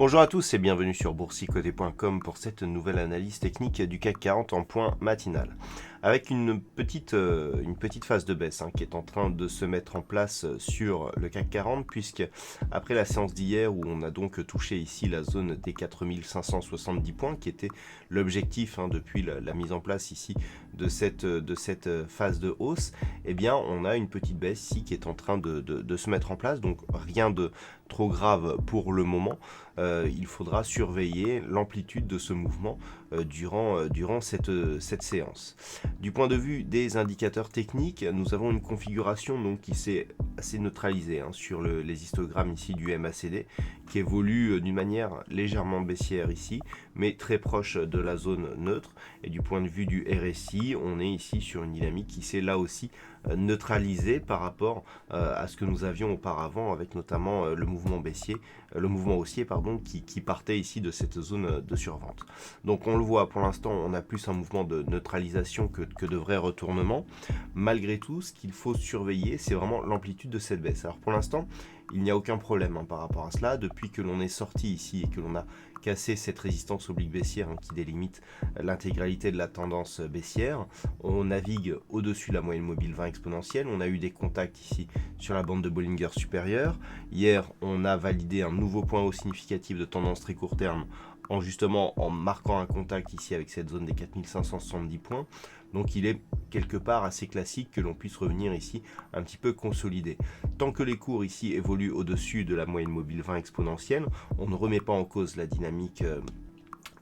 Bonjour à tous et bienvenue sur boursicoté.com pour cette nouvelle analyse technique du CAC 40 en point matinal. Avec une petite phase de baisse qui est en train de se mettre en place sur le CAC 40, puisque après la séance d'hier où on a donc touché ici la zone des 4570 points, qui était l'objectif depuis la mise en place ici de cette phase de hausse, eh bien on a une petite baisse ici qui est en train de se mettre en place, donc rien de trop grave pour le moment. Il faudra surveiller l'amplitude de ce mouvement durant cette séance. Du point de vue des indicateurs techniques, nous avons une configuration donc, qui s'est assez neutralisée sur les histogrammes ici du MACD, qui évolue d'une manière légèrement baissière ici, mais très proche de la zone neutre. Et du point de vue du RSI, on est ici sur une dynamique qui s'est là aussi neutralisée par rapport à ce que nous avions auparavant, avec notamment le mouvement haussier qui partait ici de cette zone de survente. Donc on le voit, pour l'instant on a plus un mouvement de neutralisation que de vrai retournement. Malgré tout, ce qu'il faut surveiller, c'est vraiment l'amplitude de cette baisse. Alors pour l'instant, il n'y a aucun problème par rapport à cela. Depuis que l'on est sorti ici et que l'on a cassé cette résistance oblique baissière qui délimite l'intégralité de la tendance baissière, on navigue au-dessus de la moyenne mobile 20 exponentielle. On a eu des contacts ici sur la bande de Bollinger supérieure. Hier, on a validé un nouveau point haut significatif de tendance très court terme en marquant un contact ici avec cette zone des 4570 points. Donc il est quelque part assez classique que l'on puisse revenir ici un petit peu consolidé. Tant que les cours ici évoluent au-dessus de la moyenne mobile 20 exponentielle, on ne remet pas en cause la dynamique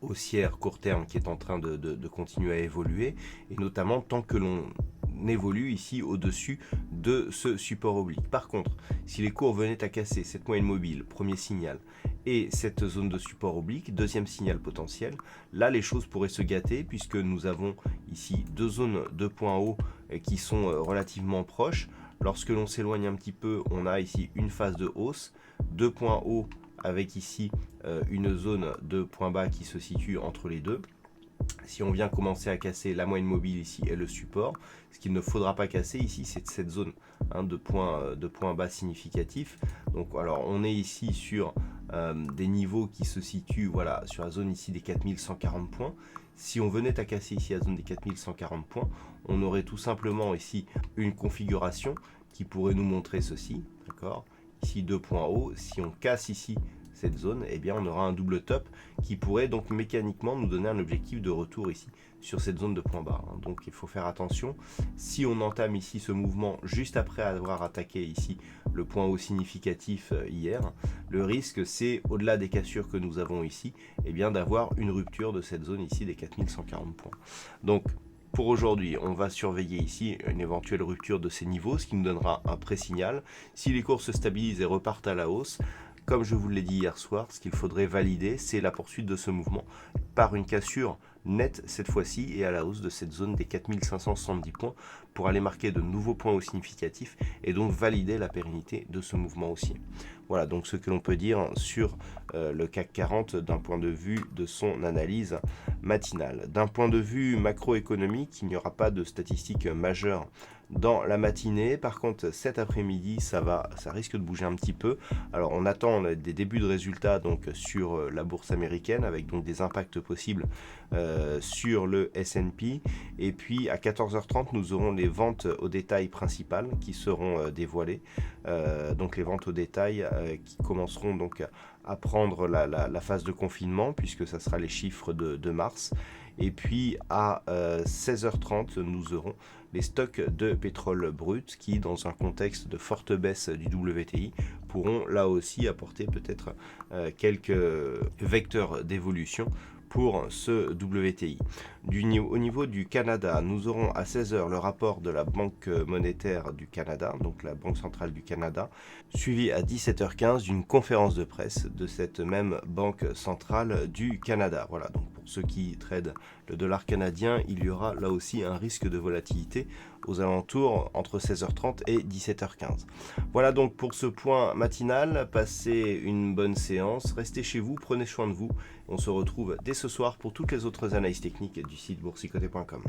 haussière court terme qui est en train de continuer à évoluer, et notamment tant que l'on évolue ici au-dessus de ce support oblique. Par contre, si les cours venaient à casser cette moyenne mobile, premier signal, et cette zone de support oblique, deuxième signal potentiel, là les choses pourraient se gâter puisque nous avons ici deux zones de points hauts qui sont relativement proches. Lorsque l'on s'éloigne un petit peu, on a ici une phase de hausse, deux points hauts avec ici une zone de points bas qui se situe entre les deux. Si on vient commencer à casser la moyenne mobile ici et le support, ce qu'il ne faudra pas casser ici, c'est cette zone de points bas significatifs. Donc alors on est ici sur des niveaux qui se situent sur la zone ici des 4140 points. Si on venait à casser ici la zone des 4140 points, on aurait tout simplement ici une configuration qui pourrait nous montrer ceci, d'accord ? Ici deux points hauts, si on casse ici cette zone, eh bien on aura un double top qui pourrait donc mécaniquement nous donner un objectif de retour ici sur cette zone de point bas. Donc il faut faire attention. Si on entame ici ce mouvement juste après avoir attaqué ici le point haut significatif hier, le risque c'est, au-delà des cassures que nous avons ici, eh bien d'avoir une rupture de cette zone ici des 4140 points. Donc pour aujourd'hui, on va surveiller ici une éventuelle rupture de ces niveaux, ce qui nous donnera un pré-signal. Si les cours se stabilisent et repartent à la hausse, comme je vous l'ai dit hier soir, ce qu'il faudrait valider, c'est la poursuite de ce mouvement par une cassure nette cette fois-ci et à la hausse de cette zone des 4570 points pour aller marquer de nouveaux points hauts significatifs et donc valider la pérennité de ce mouvement haussier. Voilà donc ce que l'on peut dire sur le CAC 40 d'un point de vue de son analyse matinale. D'un point de vue macroéconomique, il n'y aura pas de statistiques majeures dans la matinée. Par contre, cet après-midi, ça risque de bouger un petit peu. Alors, on attend des débuts de résultats donc sur la bourse américaine avec donc des impacts possibles sur le S&P. Et puis, à 14h30, nous aurons les ventes au détail principales qui seront dévoilées. Donc, les ventes au détail qui commenceront donc à prendre la phase de confinement puisque ça sera les chiffres de mars. Et puis à 16h30, nous aurons les stocks de pétrole brut qui, dans un contexte de forte baisse du WTI, pourront là aussi apporter peut-être quelques vecteurs d'évolution pour ce WTI. Au niveau du Canada, nous aurons à 16h le rapport de la Banque monétaire du Canada, donc la Banque centrale du Canada, suivi à 17h15 d'une conférence de presse de cette même Banque centrale du Canada. Voilà, donc pour ceux qui tradent le dollar canadien, il y aura là aussi un risque de volatilité aux alentours entre 16h30 et 17h15. Voilà donc pour ce point matinal. Passez une bonne séance, restez chez vous, prenez soin de vous. On se retrouve dès ce soir pour toutes les autres analyses techniques du site boursicoté.com.